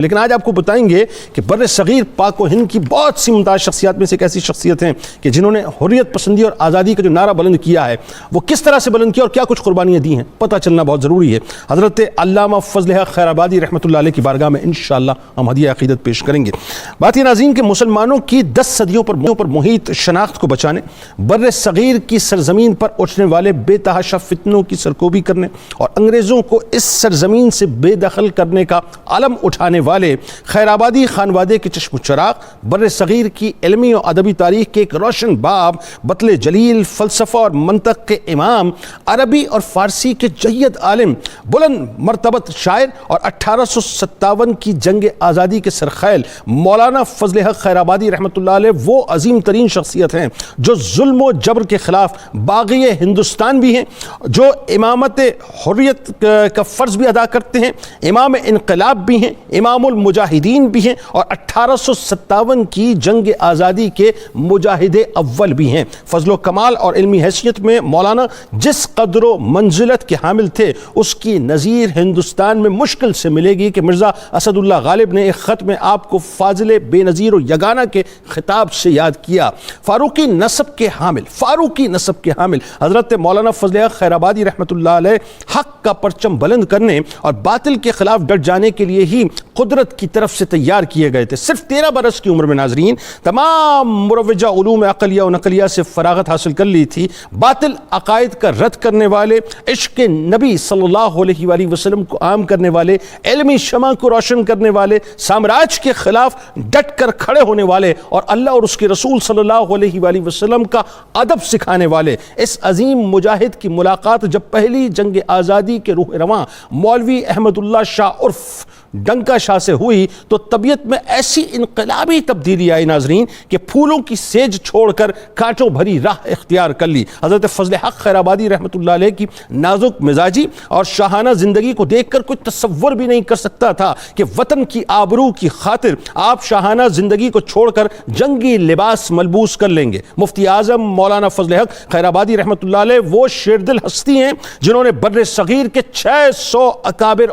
لیکن آج آپ کو بتائیں گے کہ بر صغیر پاک و ہند کی بہت سی ممتاز شخصیات میں سے ایک ایسی شخصیت ہیں کہ جنہوں نے حریت پسندی اور آزادی کا جو نعرہ بلند کیا ہے وہ کس طرح سے بلند کیا اور کیا کچھ قربانیاں دی ہیں، پتہ چلنا بہت ضروری ہے۔ حضرت علامہ فضل حق خیر آبادی رحمۃ اللہ علیہ کی بارگاہ میں انشاءاللہ ہم ہدیہ عقیدت پیش کریں گے۔ بات یہ ناظرین کہ مسلمانوں کی 10 صدیوں پر محیط شناخت کو بچانے، بر صغیر کی سرزمین پر اٹھنے والے بے تحاشا فتنوں کی سرکوبی کرنے اور انگریزوں کو اس سرزمین سے بے دخل کرنے کا علم اٹھانے والے خیر آبادی خانوادے کے چشم و چراغ، بر صغیر کی علمی و ادبی تاریخ کے ایک روشن باب، بطل جلیل، فلسفہ اور منطق کے امام، عربی اور فارسی کے جید عالم، بلند مرتبت شاعر اور 1857 کی جنگ آزادی کے سرخیل مولانا فضل حق خیر آبادی رحمۃ اللہ علیہ وہ عظیم ترین شخصیت ہیں جو ظلم و جبر کے خلاف باغی ہندوستان بھی ہیں، جو امامت حریت کا فرض بھی ادا کرتے ہیں، امام انقلاب بھی ہیں، امام المجاہدین بھی ہیں اور 1857 کی جنگ آزادی کے مجاہد اول بھی ہیں۔ فضل و کمال اور علمی حیثیت میں مولانا جس قدر و منزلت کے حامل تھے اس کی نظیر ہندوستان میں مشکل سے ملے گی کہ مرزا اسد اللہ غالب نے ایک خط میں آپ کو فاضل بے نظیر و یگانہ کے خطاب سے یاد کیا۔ فاروقی نسب کے حامل حضرت مولانا فضل حق خیر آبادی رحمۃ اللہ علیہ حق کا پرچم بلند کرنے اور باطل کے خلاف ڈٹ جانے کے لیے ہی قدرت کی طرف سے تیار کیے گئے تھے۔ صرف 13 برس کی عمر میں ناظرین تمام مروجہ علوم عقلیہ و نقلیہ سے فراغت حاصل کر لی تھی۔ باطل عقائد کا رد کرنے والے، عشق نبی صلی اللہ علیہ وآلہ وسلم کو عام کرنے والے، علمی شمع کو روشن کرنے والے، سامراج کے خلاف ڈٹ کر کھڑے ہونے والے اور اللہ اور اس کے رسول صلی اللہ علیہ وآلہ وسلم کا ادب سکھانے والے اس عظیم مجاہد کی ملاقات جب پہلی جنگ آزادی کے روح رواں مولوی احمد اللہ شاہ عرف ڈنکا شاہ سے ہوئی تو طبیعت میں ایسی انقلابی تبدیلی آئی ناظرین کہ پھولوں کی سیج چھوڑ کر کانٹوں بھری راہ اختیار کر لی۔ حضرت فضل حق خیر آبادی رحمۃ اللہ علیہ کی نازک مزاجی اور شاہانہ زندگی کو دیکھ کر کوئی تصور بھی نہیں کر سکتا تھا کہ وطن کی آبرو کی خاطر آپ شاہانہ زندگی کو چھوڑ کر جنگی لباس ملبوس کر لیں گے۔ مفتی اعظم مولانا فضل حق خیر آبادی رحمۃ اللہ علیہ وہ شیردل ہستی ہیں جنہوں نے بر صغیر کے 600 اکابر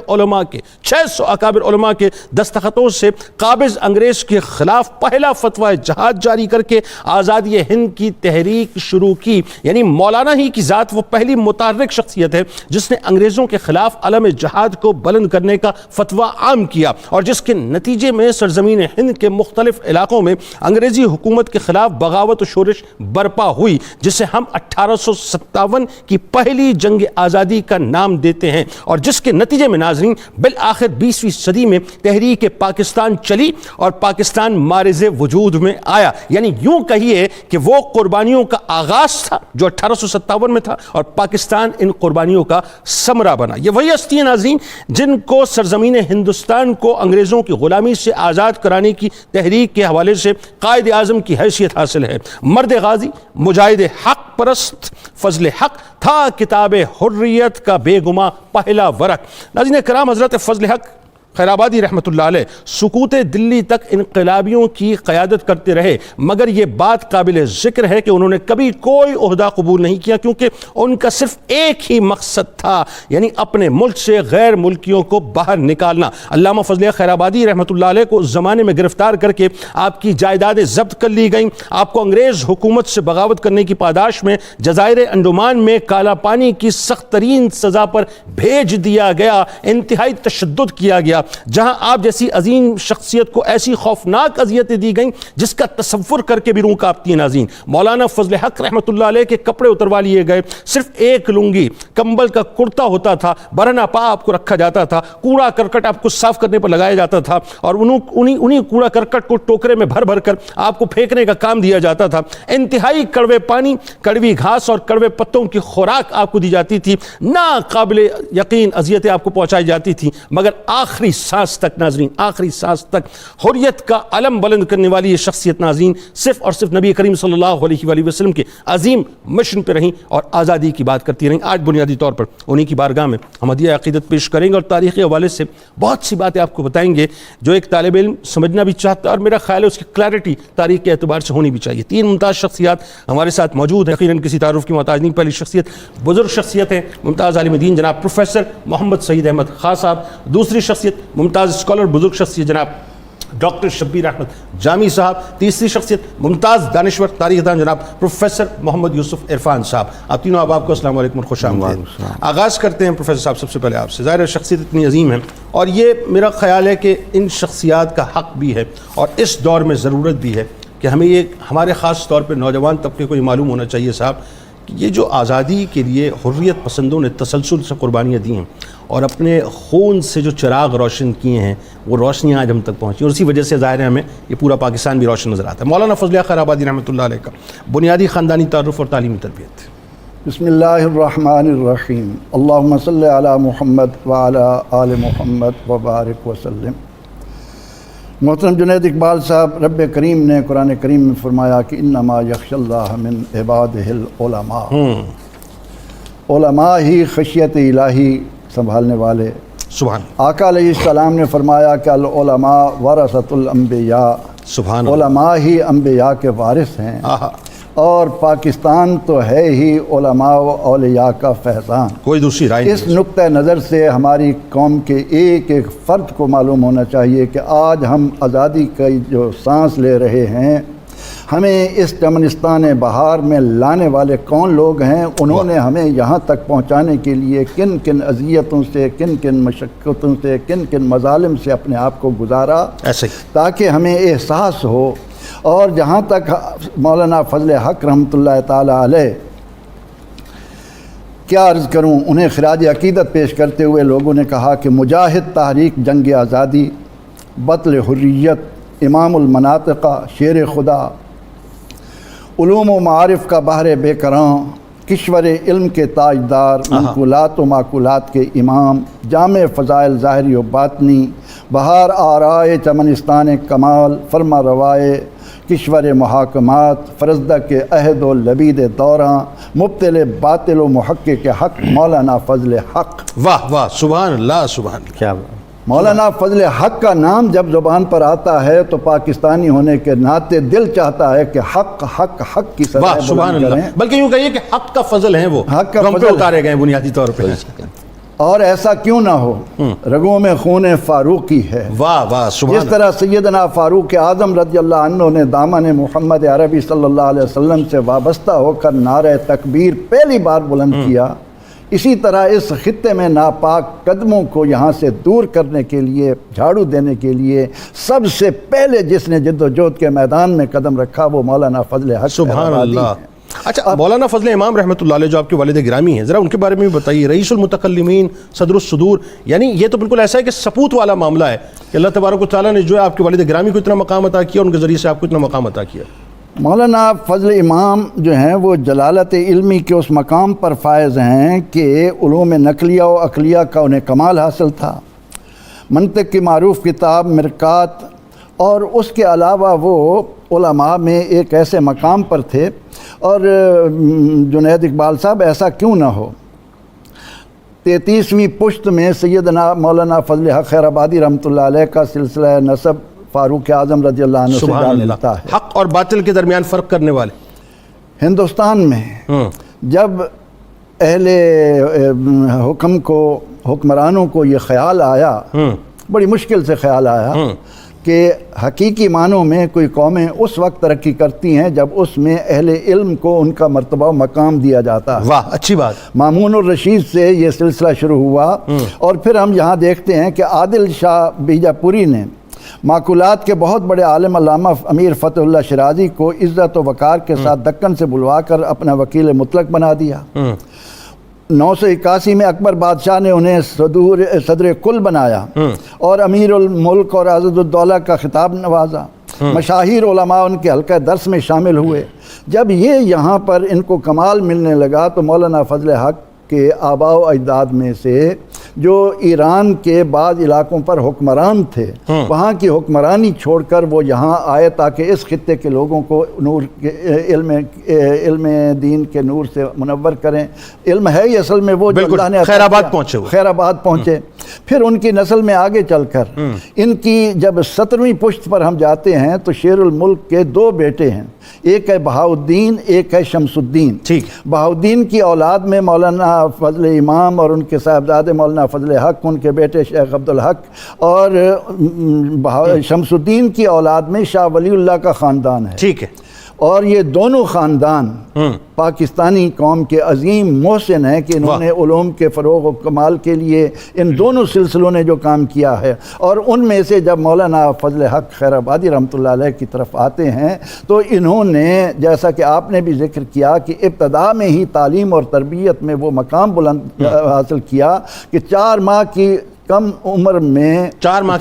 علماء کے دستخطوں سے قابض انگریز کے خلاف پہلا فتویٰ جہاد جاری کر کے آزادی ہند کی تحریک شروع کی۔ یعنی مولانا ہی کی ذات وہ پہلی متحرک شخصیت ہے جس نے انگریزوں کے خلاف علم جہاد کو بلند کرنے کا فتویٰ عام کیا اور جس کے نتیجے میں سرزمین ہند کے مختلف علاقوں میں انگریزی حکومت کے خلاف بغاوت و شورش برپا ہوئی، جسے ہم 1857 کی پہلی جنگ آزادی کا نام دیتے ہیں اور جس کے نتیجے میں ناظرین بالآخر 20ویں صدی میں تحریک پاکستان چلی اور پاکستان مارز وجود میں آیا۔ یعنی یوں کہیے کہ وہ قربانیوں کا آغاز تھا جو 1857 میں تھا اور پاکستان ان قربانیوں کا ثمرہ بنا۔ یہ وہی ہستی ہیں ناظرین جن کو سرزمین ہندوستان کو انگریزوں کی غلامی سے آزاد کرانے کی تحریک کے حوالے سے قائد اعظم کی حیثیت حاصل ہے۔ مرد غازی، مجاہد حق پرست فضل حق تھا کتاب حریت کا بے گماں پہلا ورق۔ ناظرین کرام، حضرت فضل حق خیر آبادی رحمۃ اللہ علیہ سکوت دلی تک انقلابیوں کی قیادت کرتے رہے، مگر یہ بات قابل ذکر ہے کہ انہوں نے کبھی کوئی عہدہ قبول نہیں کیا کیونکہ ان کا صرف ایک ہی مقصد تھا، یعنی اپنے ملک سے غیر ملکیوں کو باہر نکالنا۔ علامہ فضل خیر آبادی رحمۃ اللہ علیہ کو اس زمانے میں گرفتار کر کے آپ کی جائیدادیں ضبط کر لی گئیں، آپ کو انگریز حکومت سے بغاوت کرنے کی پاداش میں جزائر انڈمان میں کالا پانی کی سخت ترین سزا پر بھیج دیا گیا، انتہائی تشدد کیا گیا، جہاں آپ جیسی عظیم شخصیت کو ایسی خوفناک اذیتیں دی گئیں جس کا تصور کر کے بھی روح کانپتی ہیں ناظرین۔ مولانا فضل حق رحمۃ اللہ علیہ کے کپڑے اتروا لیے گئے، صرف ایک لنگی کمبل کا کرتا ہوتا تھا، برہنہ پا آپ کو رکھا جاتا تھا، کوڑا کرکٹ آپ کو صاف کرنے پر لگایا جاتا تھا اور انہی کوڑا کرکٹ کو ٹوکرے میں بھر بھر کر آپ کو پھینکنے کا کام دیا جاتا تھا۔ انتہائی کڑوے پانی، کڑوی گھاس اور کڑوے پتوں کی خوراک آپ کو دی جاتی تھی، ناقابل یقین اذیتیں آپ کو پہنچائی جاتی تھیں، مگر آخری سانس تک ناظرین، آخری سانس تک حریت کا علم بلند کرنے والی یہ شخصیت ناظرین صرف اور صرف نبی کریم صلی اللہ علیہ وآلہ وسلم کے عظیم مشن پہ رہیں اور آزادی کی بات کرتی رہیں۔ آج بنیادی طور پر انہی کی بارگاہ میں ہم ہدیہ عقیدت پیش کریں گے اور تاریخی حوالے سے بہت سی باتیں آپ کو بتائیں گے جو ایک طالب علم سمجھنا بھی چاہتا ہے اور میرا خیال ہے اس کی کلیئرٹی تاریخ کے اعتبار سے ہونی بھی چاہیے۔ 3 ممتاز شخصیات ہمارے ساتھ موجود ہیں، یقیناً کسی تعارف کی محتاج نہیں۔ پہلی شخصیت بزرگ شخصیت ہے، ممتاز عالم دین جناب پروفیسر محمد سعید احمد خان صاحب۔ دوسری شخصیت ممتاز اسکالر بزرگ شخصیت جناب ڈاکٹر شبیر احمد جامی صاحب. تیسری شخصیت ممتاز دانشور تاریخ دان جناب پروفیسر محمد یوسف عرفان صاحب. آپ تینوں احباب کو السلام علیکم اور خوش آمدید. آغاز کرتے ہیں پروفیسر صاحب سب سے پہلے آپ سے. ظاہر ہے شخصیت اتنی عظیم ہے اور یہ میرا خیال ہے کہ ان شخصیات کا حق بھی ہے اور اس دور میں ضرورت بھی ہے کہ ہمیں یہ ہمارے خاص طور پہ نوجوان طبقے کو یہ معلوم ہونا چاہیے صاحب کہ یہ جو آزادی کے لیے حریت پسندوں نے تسلسل سے قربانیاں دی ہیں اور اپنے خون سے جو چراغ روشن کیے ہیں وہ روشنیاں آج ہم تک پہنچی اور اسی وجہ سے ظاہر ہے ہمیں یہ پورا پاکستان بھی روشن نظر آتا ہے. مولانا فضل خیر آبادی رحمۃ اللہ علیہ کا بنیادی خاندانی تعارف اور تعلیمی تربیت. بسم اللہ الرحمن الرحیم. اللہم صلی علی محمد وعلی آل محمد وبارک وسلم. محترم جنید اقبال صاحب، رب کریم نے قرآن کریم میں فرمایا کہ انما یخشی اللہ من عبادہ العلماء. علماء ہی خشیت الہی سنبھالنے والے. سبحان آقا علیہ السلام نے فرمایا کہ العلماء ورثۃ الانبیاء. سبحان علماء ہی انبیاء کے وارث ہیں اور پاکستان تو ہے ہی علماء و اولیاء کا فیضان. کوئی دوسری رائے اس نقطہ نظر سے ہماری قوم کے ایک ایک فرد کو معلوم ہونا چاہیے کہ آج ہم آزادی کی جو سانس لے رہے ہیں، ہمیں اس چمنستان بہار میں لانے والے کون لوگ ہیں، انہوں نے ہمیں یہاں تک پہنچانے کے لیے کن کن اذیتوں سے، کن کن مشقتوں سے، کن کن مظالم سے اپنے آپ کو گزارا، ایسے تاکہ ہمیں احساس ہو. اور جہاں تک مولانا فضل حق رحمۃ اللہ تعالی علیہ، کیا عرض کروں، انہیں خراج عقیدت پیش کرتے ہوئے لوگوں نے کہا کہ مجاہد تحریک جنگ آزادی، بطل حریت، امام المناطقہ، شیر خدا، علوم و معارف کا بحر بے کراں، کشور علم کے تاجدار، منقولات و معقولات کے امام، جامع فضائل ظاہری و باطنی، بہار آرائے چمنستان کمال، فرما روائے کشور محاکمات، فرزدہ کے عہد و لبید دوراں، مبتل باطل و محقق حق، مولانا فضل حق. واہ واہ، سبحان اللہ سبحان اللہ. کیا مولانا فضل حق کا نام جب زبان پر آتا ہے تو پاکستانی ہونے کے ناطے دل چاہتا ہے کہ حق حق حق کی واہ سبحان اللہ. بلکہ یوں کہیے کہ حق کا فضل ہیں وہ، حق کا ہم پہ فضل اتارے گئے بنیادی طور پہ. اور ایسا کیوں نہ ہو، رگوں میں خون فاروقی ہے. واہ واہ سبحان جس طرح سیدنا فاروق اعظم رضی اللہ عنہ نے دامن محمد عربی صلی اللہ علیہ وسلم سے وابستہ ہو کر نعرہ تکبیر پہلی بار بلند کیا، اسی طرح اس خطے میں ناپاک قدموں کو یہاں سے دور کرنے کے لیے، جھاڑو دینے کے لیے سب سے پہلے جس نے جد و جہد کے میدان میں قدم رکھا وہ مولانا فضل حق سبحان اللہ. اچھا، مولانا فضل امام رحمۃ اللہ علیہ جو آپ کے والد گرامی ہیں، ذرا ان کے بارے میں بھی بتائیے. رئیس المتکلمین، صدر الصدور، یعنی یہ تو بالکل ایسا ہے کہ سپوت والا معاملہ ہے کہ اللہ تبارک و تعالیٰ نے جو ہے آپ کے والد گرامی کو اتنا مقام عطا کیا، ان کے ذریعے سے آپ کو اتنا مقام عطا کیا. مولانا فضل امام جو ہیں وہ جلالت علمی کے اس مقام پر فائز ہیں کہ علوم نقلیہ و عقلیہ کا انہیں کمال حاصل تھا. منطق کی معروف کتاب مرکات اور اس کے علاوہ وہ علماء میں ایک ایسے مقام پر تھے. اور جنید اقبال صاحب ایسا کیوں نہ ہو، 33ویں پشت میں سیدنا مولانا فضل حق خیر آبادی رحمۃ اللہ علیہ کا سلسلہ نسب فاروق اعظم رضی اللہ عنہ سے جا ملتا ہے. حق اور باطل کے درمیان فرق کرنے والے ہندوستان میں جب اہل حکم کو، حکمرانوں کو یہ خیال آیا، بڑی مشکل سے خیال آیا کہ حقیقی معنوں میں کوئی قومیں اس وقت ترقی کرتی ہیں جب اس میں اہل علم کو ان کا مرتبہ و مقام دیا جاتا ہے. واہ اچھی بات. مامون الرشید سے یہ سلسلہ شروع ہوا اور پھر ہم یہاں دیکھتے ہیں کہ عادل شاہ بیجاپوری نے معقولات کے بہت بڑے عالم علامہ امیر فتح اللہ شیرازی کو عزت و وقار کے ساتھ دکن سے بلوا کر اپنا وکیل مطلق بنا دیا. 981 میں اکبر بادشاہ نے انہیں صدر کل بنایا اور امیر الملک اور عضد الدولہ کا خطاب نوازا. مشاہیر علماء ان کے حلقہ درس میں شامل ہوئے. جب یہ یہاں پر ان کو کمال ملنے لگا تو مولانا فضل حق کے آباء و اجداد میں سے جو ایران کے بعض علاقوں پر حکمران تھے، وہاں کی حکمرانی چھوڑ کر وہ یہاں آئے تاکہ اس خطے کے لوگوں کو نور کے علم دین کے نور سے منور کریں. علم ہے ہی اصل میں وہ جو اللہ نے خیر آباد پہنچے. خیر آباد پہنچے. پھر ان کی نسل میں آگے چل کر ان کی جب 17ویں پشت پر ہم جاتے ہیں تو شیر الملک کے 2 بیٹے ہیں، ایک ہے بہاؤالدین، ایک ہے شمس الدین۔ ٹھیک۔ بہاؤالدین کی اولاد میں مولانا فضل امام اور ان کے صاحبزادے مولانا فضل حق، ان کے بیٹے شیخ عبدالحق، اور شمس الدین کی اولاد میں شاہ ولی اللہ کا خاندان ہے۔ ٹھیک ہے۔ اور یہ دونوں خاندان پاکستانی قوم کے عظیم محسن ہیں کہ انہوں نے علوم کے فروغ و کمال کے لیے ان دونوں سلسلوں نے جو کام کیا ہے، اور ان میں سے جب مولانا فضل حق خیر آبادی رحمۃ اللہ علیہ کی طرف آتے ہیں تو انہوں نے جیسا کہ آپ نے بھی ذکر کیا کہ ابتدا میں ہی تعلیم اور تربیت میں وہ مقام بلند حاصل کیا کہ 4 ماہ کی کم عمر میں 4 ماہ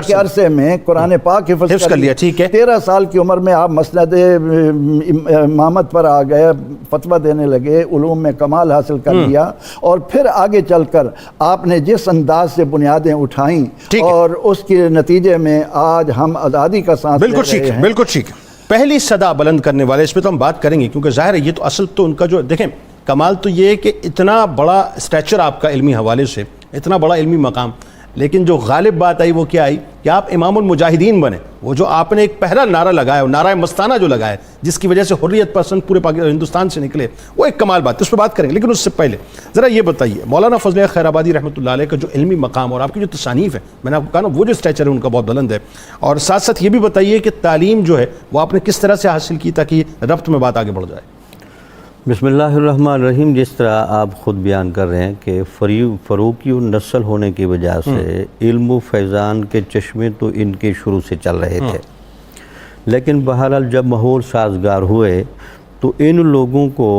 کے عرصے میں قرآن پاک حفظ کر لیا۔ ٹھیک ہے۔ 13 سال کی عمر میں آپ مسند امامت پر آ گئے، فتویٰ دینے لگے، علوم میں کمال حاصل کر لیا، اور پھر آگے چل کر آپ نے جس انداز سے بنیادیں اٹھائیں اور اس کے نتیجے میں آج ہم آزادی کا سانس لے رہے ہیں۔ بالکل ٹھیک۔ پہلی صدا بلند کرنے والے، اس پہ تو ہم بات کریں گے کیونکہ ظاہر ہے یہ تو اصل تو ان کا جو دیکھیں کمال تو یہ ہے کہ اتنا بڑا اسٹیچر آپ کا علمی حوالے سے، اتنا بڑا علمی مقام، لیکن جو غالب بات آئی وہ کیا آئی کہ آپ امام المجاہدین بنے۔ وہ جو آپ نے ایک پہلا نعرہ لگایا، نعرہ مستانہ جو لگایا جس کی وجہ سے حریت پسند پورے ہندوستان سے نکلے، وہ ایک کمال بات، اس پہ بات کریں گے۔ لیکن اس سے پہلے ذرا یہ بتائیے مولانا فضل حق خیر آبادی رحمۃ اللہ علیہ کا جو علمی مقام اور آپ کی جو تصانیف ہے، میں نے آپ کو کہا نا وہ جو اسٹیچر ہے ان کا بہت بلند ہے، اور ساتھ ساتھ یہ بھی بتائیے کہ تعلیم جو ہے وہ آپ نے کس طرح سے حاصل کی تاکہ ربط میں بات آگے بڑھ جائے۔ بسم اللہ الرحمن الرحیم۔ جس طرح آپ خود بیان کر رہے ہیں کہ فروغی نسل ہونے کی وجہ سے علم و فیضان کے چشمے تو ان کے شروع سے چل رہے تھے، لیکن بہرحال جب ماحول سازگار ہوئے تو ان لوگوں کو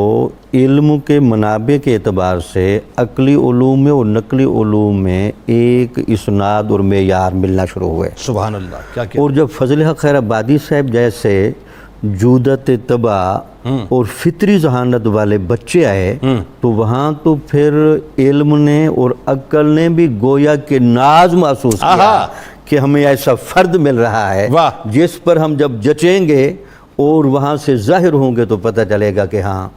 علم کے منابع کے اعتبار سے عقلی علوم میں اور نقلی علوم میں ایک اسناد اور معیار ملنا شروع ہوئے۔ سبحان اللہ، کیا کیا۔ اور جب فضل حق خیر آبادی صاحب جیسے جودت طبع اور فطری ذہانت والے بچے آئے تو وہاں تو پھر علم نے اور عقل نے بھی گویا کہ ناز محسوس کیا کہ ہمیں ایسا فرد مل رہا ہے جس پر ہم جب جچیں گے اور وہاں سے ظاہر ہوں گے تو پتہ چلے گا کہ ہاں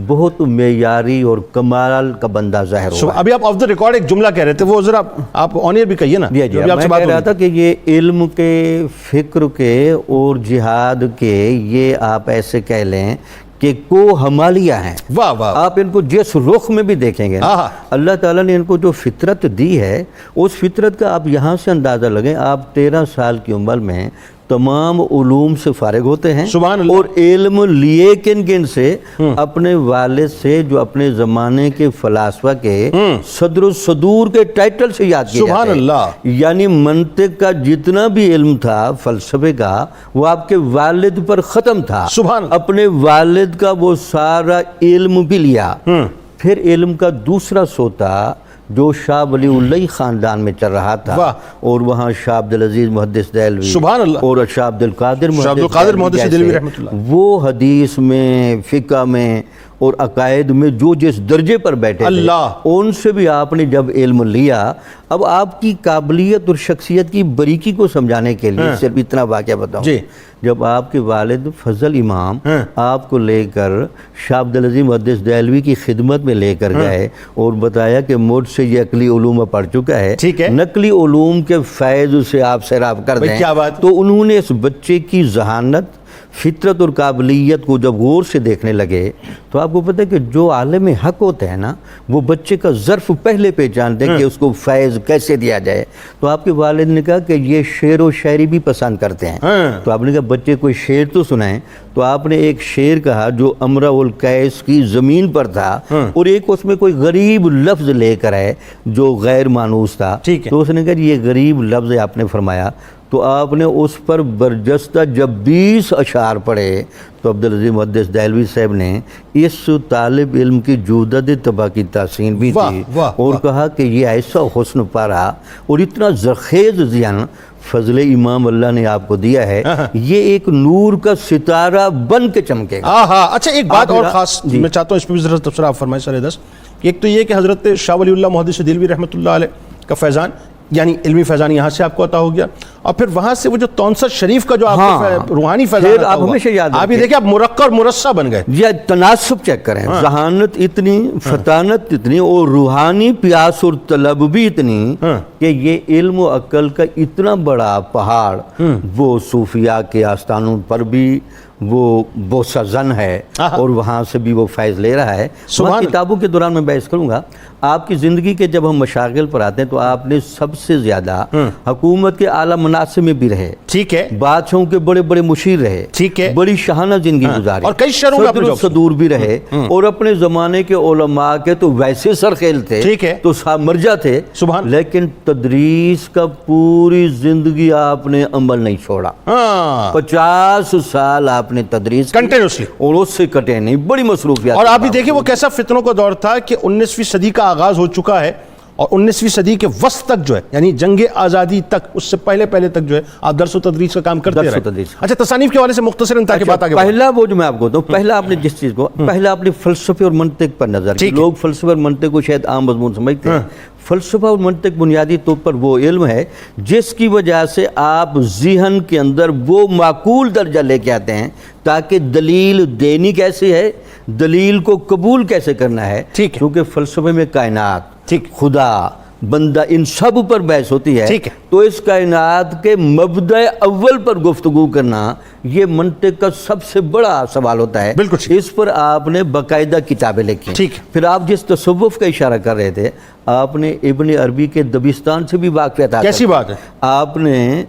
بہت معیاری اور کمال کا بندہ ظاہر ہوا۔ ابھی آپ آف دا ریکارڈ ایک جملہ کہہ رہے تھے، وہ ذرا آپ آن ایئر بھی کہیے نا۔ میں کہہ رہا تھا کہ یہ علم کے، فکر کے اور جہاد کے، یہ آپ ایسے کہہ لیں کہ کو ہمالیہ ہیں۔ واہ واہ۔ آپ ان کو جس رخ میں بھی دیکھیں گے نا، اللہ تعالیٰ نے ان کو جو فطرت دی ہے اس فطرت کا آپ یہاں سے اندازہ لگیں۔ آپ 13 سال کی عمر میں تمام علوم سے فارغ ہوتے ہیں، اور علم لیے کن سے اپنے والد سے جو اپنے زمانے کے فلاسفہ کے صدر و صدور کے ٹائٹل سے یاد کیا جاتے ہیں۔ یعنی منطق کا جتنا بھی علم تھا فلسفے کا وہ آپ کے والد پر ختم تھا، اپنے والد کا وہ سارا علم بھی لیا۔ پھر علم کا دوسرا سوتا جو شاہ ولی اللہ خاندان میں چل رہا تھا، اور وہاں شاہ عبدالعزیز محدث دہلوی اور شاہ عبدالقادر محدث دہلوی رحمۃ اللہ، وہ حدیث میں، فقہ میں اور عقائد میں جو جس درجے پر بیٹھے تھے، ان سے بھی آپ نے جب علم لیا۔ اب آپ کی قابلیت اور شخصیت کی باریکی کو سمجھانے کے لیے صرف اتنا واقعہ بتاؤں، جب آپ کے والد فضل امام آپ کو لے کر شاہ عبدالعزیز محدث دہلوی کی خدمت میں لے کر گئے اور بتایا کہ مجھ سے یہ عقلی علوم پڑھ چکا ہے، نقلی علوم کے فیض سے آپ سیراب کر دیں، تو انہوں نے اس بچے کی ذہانت، فطرت اور قابلیت کو جب غور سے دیکھنے لگے تو آپ کو پتہ ہے کہ جو عالم حق ہوتے ہیں نا وہ بچے کا ظرف پہلے پہچانتے ہیں کہ اس کو فیض کیسے دیا جائے۔ تو آپ کے والد نے کہا کہ یہ شعر و شاعری بھی پسند کرتے ہیں، تو آپ نے کہا بچے کوئی شعر تو سنائیں۔ تو آپ نے ایک شعر کہا جو امرأ القیس کی زمین پر تھا، اور ایک اس میں کوئی غریب لفظ لے کر ہے جو غیر مانوس تھا، تو اس نے کہا یہ غریب لفظ آپ نے فرمایا، تو آپ نے اس پر برجستہ جب 20 اشعار پڑھے تو عبدالعزیز محدث دہلوی صاحب نے اس طالب علم کی جودت طبع کی تحسین بھی دی اور کہا کہ یہ ایسا حسن پارا اور اتنا زرخیز ذہن فضل امام اللہ نے آپ کو دیا ہے، یہ ایک نور کا ستارہ بن کے چمکے گا۔ اچھا ایک بات اور خاص میں چاہتا ہوں اس پہ بھی ذرا تبصرہ آپ فرمائیں سر دس۔ ایک تو یہ کہ حضرت شاہ ولی اللہ محدث دہلوی رحمۃ اللہ علیہ کا فیضان، یعنی علمی فیضان یہاں سے آپ کو عطا ہو گیا، اور پھر وہاں سے وہ جو 63 شریف کا جو آپ کو روحانی پھر فیضان آپ ہمیشہ یاد رکھیں، آپ یہ دیکھیں آپ مرقع اور مرصع بن گئے. یہ تناسب چیک کریں، ذہانت اتنی، فطانت اتنی، اور روحانی پیاس اور طلب بھی اتنی کہ یہ علم و عقل کا اتنا بڑا پہاڑ وہ صوفیاء کے آستانوں پر بھی وہ بوسہ زن ہے اور وہاں سے بھی وہ فیض لے رہا ہے. وہاں کتابوں کے دوران میں بحث کروں گا. آپ کی زندگی کے جب ہم مشاغل پر آتے ہیں تو آپ نے سب سے زیادہ حکومت کے اعلیٰ مناصب میں بھی رہے، ٹھیک ہے، بادشاہوں کے بڑے بڑے مشیر رہے، ٹھیک ہے، بڑی شاہانہ زندگی گزاری، اور کئی شہروں صدر و صدور بھی رہے، اور اپنے زمانے کے علماء کے تو ویسے سرخیل تھے، ٹھیک ہے، تو مرجع تھے. لیکن تدریس کا پوری زندگی آپ نے عمل نہیں چھوڑا. 50 سال آپ نے تدریس کنٹینیوسلی، اور اس سے کٹے نہیں، بڑی مصروفیات. اور آپ بھی دیکھیں وہ کیسا فتنوں کا دور تھا کہ 19ویں صدی کا آغاز ہو چکا ہے اور 19ویں صدی کے وسط تک جو ہے یعنی جنگ آزادی تک، اس سے پہلے تک جو ہے آپ درس و تدریس کا کام کرتے رہے. اچھا تصانیف کے حوالے سے مختصراً تاکہ بات آگے. پہلا وہ جو میں آپ کو بتاؤں، پہلا آپ نے جس چیز کو، پہلا آپ نے فلسفے اور منطق پر نظر کی. لوگ فلسفے اور منطق کو شاید عام مضمون سمجھتے ہیں. فلسفہ اور منطق بنیادی طور پر وہ علم ہے جس کی وجہ سے آپ ذہن کے اندر وہ معقول درجہ لے کے آتے ہیں تاکہ دلیل دینی کیسے ہے، دلیل کو قبول کیسے کرنا ہے. کیونکہ فلسفے میں کائنات، خدا، بندہ، ان سب پر بحث ہوتی ہے. تو اس کائنات کے مبدأ اول پر گفتگو کرنا یہ منطق کا سب سے بڑا سوال ہوتا ہے. اس پر آپ نے باقاعدہ کتابیں لکھی. پھر آپ جس تصوف کا اشارہ کر رہے تھے، آپ نے ابن عربی کے دبستان سے بھی واقفیت حاصل. کیسی بات ہے؟ آپ نے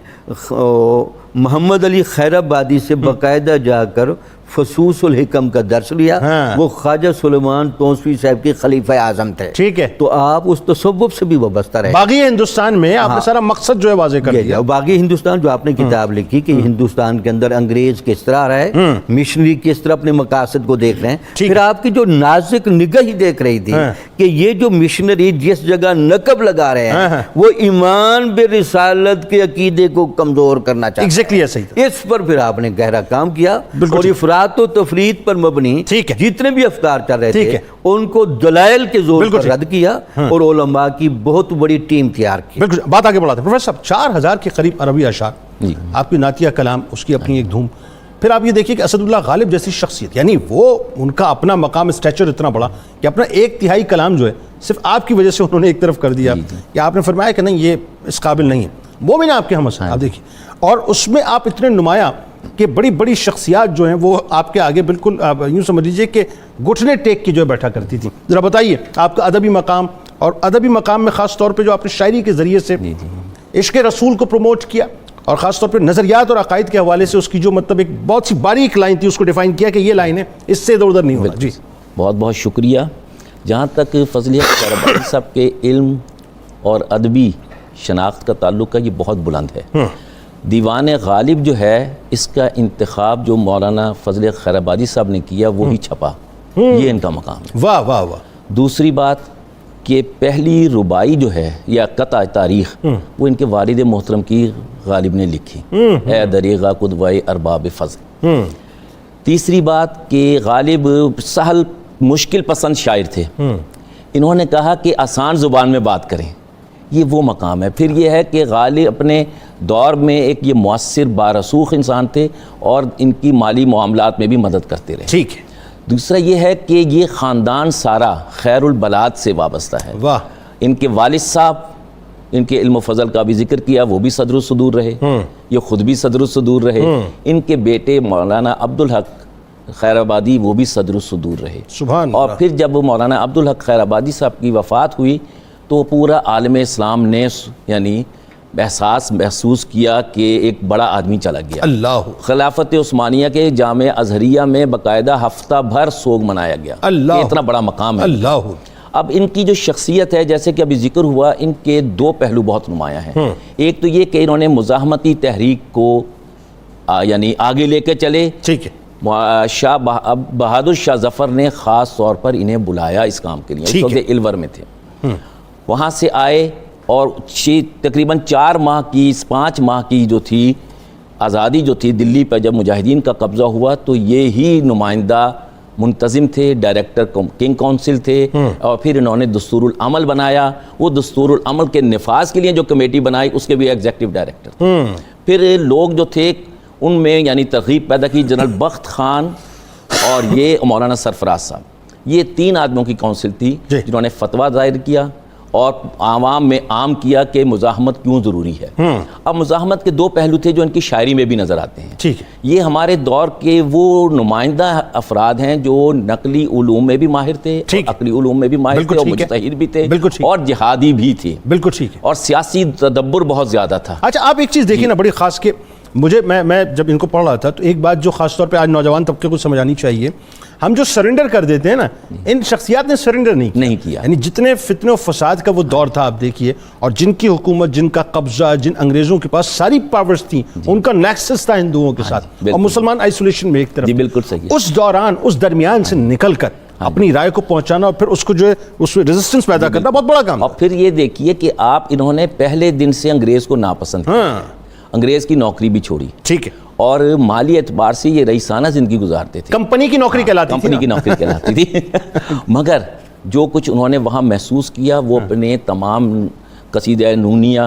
محمد علی خیر آبادی سے باقاعدہ جا کر فصوص الحکم کا درس لیا. وہ خواجہ سلیمان تونسوی صاحب کے خلیفہ اعظم تھے. ٹھیک ہے، تو آپ اس تصوف سے بھی وابستہ رہے. باغی ہندوستان میں آپ نے سارا مقصد جو ہے واضح کر دیا. باغی ہندوستان جو آپ نے کتاب لکھی کہ ہندوستان کے اندر انگریز کس طرح رہا ہے، مشنری کس طرح اپنے مقاصد کو دیکھ رہے ہیں. پھر آپ کی جو نازک نگاہ دیکھ رہی تھی کہ یہ جو مشنری جس جگہ نقب لگا رہے ہیں وہ ایمان برسالت کے عقیدے کو کمزور کرنا چاہتے ہیں. اس پر پھر آپ نے گہرا کام کیا اور افراد و تفرید پر مبنی جتنے بھی افکار چل رہے تھے ان کو دلائل کے زور پر رد کیا اور علماء کی بہت بڑی ٹیم تیار کی. بالکل بات آگے بڑھاتے ہیں. پروفیسر صاحب 4000 کے قریب عربی اشعار، آپ کی نعتیہ کلام، اس کی اپنی ایک دھوم. پھر آپ یہ دیکھیے کہ اسد اللہ غالب جیسی شخصیت، یعنی وہ ان کا اپنا مقام، اسٹیچر اتنا بڑا کہ اپنا 1/3 کلام جو ہے صرف آپ کی وجہ سے انہوں نے ایک طرف کر دیا کہ آپ نے فرمایا کہ نہیں یہ اس قابل نہیں ہے. وہ بھی نا آپ کے ہم ہیں. آپ دیکھیے، اور اس میں آپ اتنے نمایاں کہ بڑی بڑی شخصیات جو ہیں وہ آپ کے آگے بالکل یوں سمجھ لیجئے کہ گھٹنے ٹیک کی جو ہے بیٹھا کرتی تھی. ذرا بتائیے آپ کا ادبی مقام، اور ادبی مقام میں خاص طور پہ جو آپ نے شاعری کے ذریعے سے عشق رسول کو پروموٹ کیا اور خاص طور پہ نظریات اور عقائد کے حوالے سے اس کی جو مطلب ایک بہت سی باریک لائن تھی اس کو ڈیفائن کیا کہ یہ لائن ہے، اس سے ادھر ادھر نہیں ہونا. جی بہت بہت شکریہ. جہاں تک فضل خیر آبادی صاحب کے علم اور ادبی شناخت کا تعلق ہے یہ بہت بلند ہے. دیوان غالب جو ہے اس کا انتخاب جو مولانا فضل خیر آبادی صاحب نے کیا وہی چھپا، یہ ان کا مقام ہے. واہ واہ واہ. دوسری بات کہ پہلی ربائی جو ہے یا قطع تاریخ وہ ان کے والد محترم کی غالب نے لکھی، اے دریغہ قدوہ ارباب فضل. تیسری بات کہ غالب سہل مشکل پسند شاعر تھے. انہوں نے کہا کہ آسان زبان میں بات کریں، یہ وہ مقام ہے. پھر یہ ہے کہ غالب اپنے دور میں ایک یہ مؤثر بارسوخ انسان تھے اور ان کی مالی معاملات میں بھی مدد کرتے رہے. ٹھیک ہے. دوسرا یہ ہے کہ یہ خاندان سارا خیر البلاد سے وابستہ ہے. واہ. ان کے والد صاحب، ان کے علم و فضل کا بھی ذکر کیا، وہ بھی صدر الصدور رہے، یہ خود بھی صدر الصدور رہے. ان کے بیٹے مولانا عبدالحق خیر آبادی وہ بھی صدر الصدور رہے. سبحان. اور پھر جب مولانا عبدالحق خیر آبادی صاحب کی وفات ہوئی تو پورا عالم اسلام نے یعنی احساس محسوس کیا کہ ایک بڑا آدمی چلا گیا. اللہ. خلافت عثمانیہ کے جامع ازہریہ میں باقاعدہ ہفتہ بھر سوگ منایا گیا. اللہ. اتنا بڑا مقام ہے. اللہ. اب ان کی جو شخصیت ہے جیسے کہ ابھی ذکر ہوا، ان کے دو پہلو بہت نمایاں ہیں. ایک تو یہ کہ انہوں نے مزاحمتی تحریک کو یعنی آگے لے کے چلے. ٹھیک ہے. شاہ بہادر شاہ ظفر نے خاص طور پر انہیں بلایا اس کام کے لیے، کیونکہ الور میں تھے. وہاں سے آئے اور تقریباً 5 ماہ کی جو تھی آزادی جو تھی دلی پہ جب مجاہدین کا قبضہ ہوا تو یہی نمائندہ منتظم تھے، ڈائریکٹر کنگ کونسل تھے، اور پھر انہوں نے دستور العمل بنایا، وہ دستور العمل کے نفاذ کے لیے جو کمیٹی بنائی اس کے بھی ایگزیکٹو ڈائریکٹر تھے۔ پھر لوگ جو تھے ان میں یعنی ترغیب پیدا کی جنرل بخت خان اور یہ مولانا سرفراز صاحب، یہ 3 آدمیوں کی کونسل تھی جنہوں نے فتویٰ ظاہر کیا اور عوام میں عام کیا کہ مزاحمت کیوں ضروری ہے۔ اب مزاحمت کے 2 پہلو تھے جو ان کی شاعری میں بھی نظر آتے ہیں۔ ٹھیک ہے، یہ ہمارے دور کے وہ نمائندہ افراد ہیں جو نقلی علوم میں بھی ماہر تھے، عقلی علوم میں بھی ماہر تھے، اور مجتہد بھی تھے اور جہادی بھی تھے، بالکل ٹھیک ہے، اور سیاسی تدبر بہت زیادہ تھا۔ اچھا آپ ایک چیز دیکھیں نا بڑی خاص کہ مجھے میں جب ان کو پڑھ رہا تھا تو ایک بات جو خاص طور پہ آج نوجوان طبقے کو سمجھانی چاہیے، ہم جو سرنڈر کر دیتے ہیں نا، ان شخصیات نے سرنڈر نہیں کیا، یعنی جتنے فتنے و فساد کا وہ دور تھا آپ دیکھیے، اور جن کی حکومت، جن کا قبضہ، جن انگریزوں کے پاس ساری پاورز تھیں، ان کا نیکسس تھا ہندوؤں کے ساتھ، اور مسلمان آئسولیشن میں ایک طرف، بالکل صحیح، اس دوران اس درمیان سے نکل کر اپنی رائے کو پہنچانا اور پھر اس کو جو ہے اس میں ریزسٹنس پیدا کرنا بہت بڑا کام۔ اور پھر یہ دیکھیے کہ آپ انہوں نے پہلے دن سے انگریز کو ناپسند کیا، انگریز کی نوکری بھی چھوڑی، ٹھیک ہے، اور مالی اعتبار سے یہ رئیسانہ زندگی گزارتے تھے، کمپنی کی نوکری کہلاتی تھی، کمپنی کی نوکری کہلاتی تھی۔ مگر جو کچھ انہوں نے وہاں محسوس کیا وہ اپنے تمام قصیدہ نونیہ،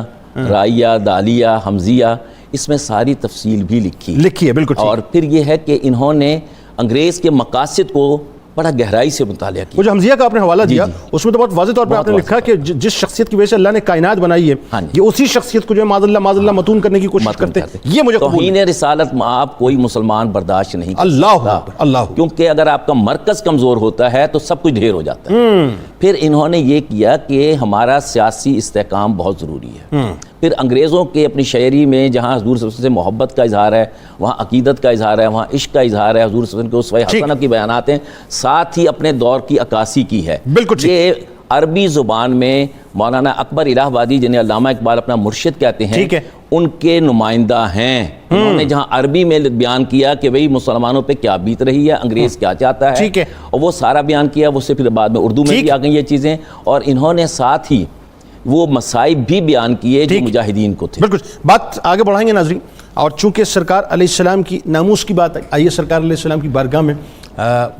رائیہ، دالیہ، حمزیہ، اس میں ساری تفصیل بھی لکھی ہے، بالکل، اور پھر یہ ہے کہ انہوں نے انگریز کے مقاصد کو بڑا گہرائی سے مطالعہ کیا۔ وہ جو حمزیہ کا آپ نے حوالہ دیا اس میں تو بہت واضح طور پہ آپ نے لکھا کہ جس شخصیت کی وجہ سے اللہ نے کائنات بنائی ہے، یہ اسی شخصیت کو جو ہے معاذ اللہ متون کرنے کی کوشش کرتے ہیں۔ یہ مجھے توہین رسالت آپ کوئی مسلمان برداشت نہیں کر سکتا، اللہ، کیونکہ اگر آپ کا مرکز کمزور ہوتا ہے تو سب کچھ ڈھیر ہو جاتا ہے۔ پھر انہوں نے یہ کیا کہ ہمارا سیاسی استحکام بہت ضروری ہے۔ پھر انگریزوں کے اپنی شاعری میں جہاں حضور صلی اللہ علیہ وسلم سے محبت کا اظہار ہے، وہاں عقیدت کا اظہار ہے، وہاں عشق کا اظہار ہے، حضور صلی اللہ علیہ وسلم کے اسوہ حسنہ کی بیانات ہیں، ساتھ ہی اپنے دور کی عکاسی کی ہے۔ یہ عربی زبان میں مولانا اکبر الہ آبادی جنہیں علامہ اقبال اپنا مرشد کہتے ہیں، ان کے نمائندہ ہیں۔ انہوں نے جہاں عربی میں بیان کیا کہ بھئی مسلمانوں پہ کیا بیت رہی ہے، انگریز کیا چاہتا ہے، اور وہ سارا بیان کیا، وہ سے پھر بعد میں اردو میں بھی آ گئی یہ چیزیں، اور انہوں نے ساتھ ہی وہ مصائب بھی بیان کیے جو مجاہدین کو تھے۔ بالکل، بات آگے بڑھائیں گے ناظرین، اور چونکہ سرکار علیہ السلام کی ناموس کی بات آئیے سرکار علیہ السلام کی بارگاہ میں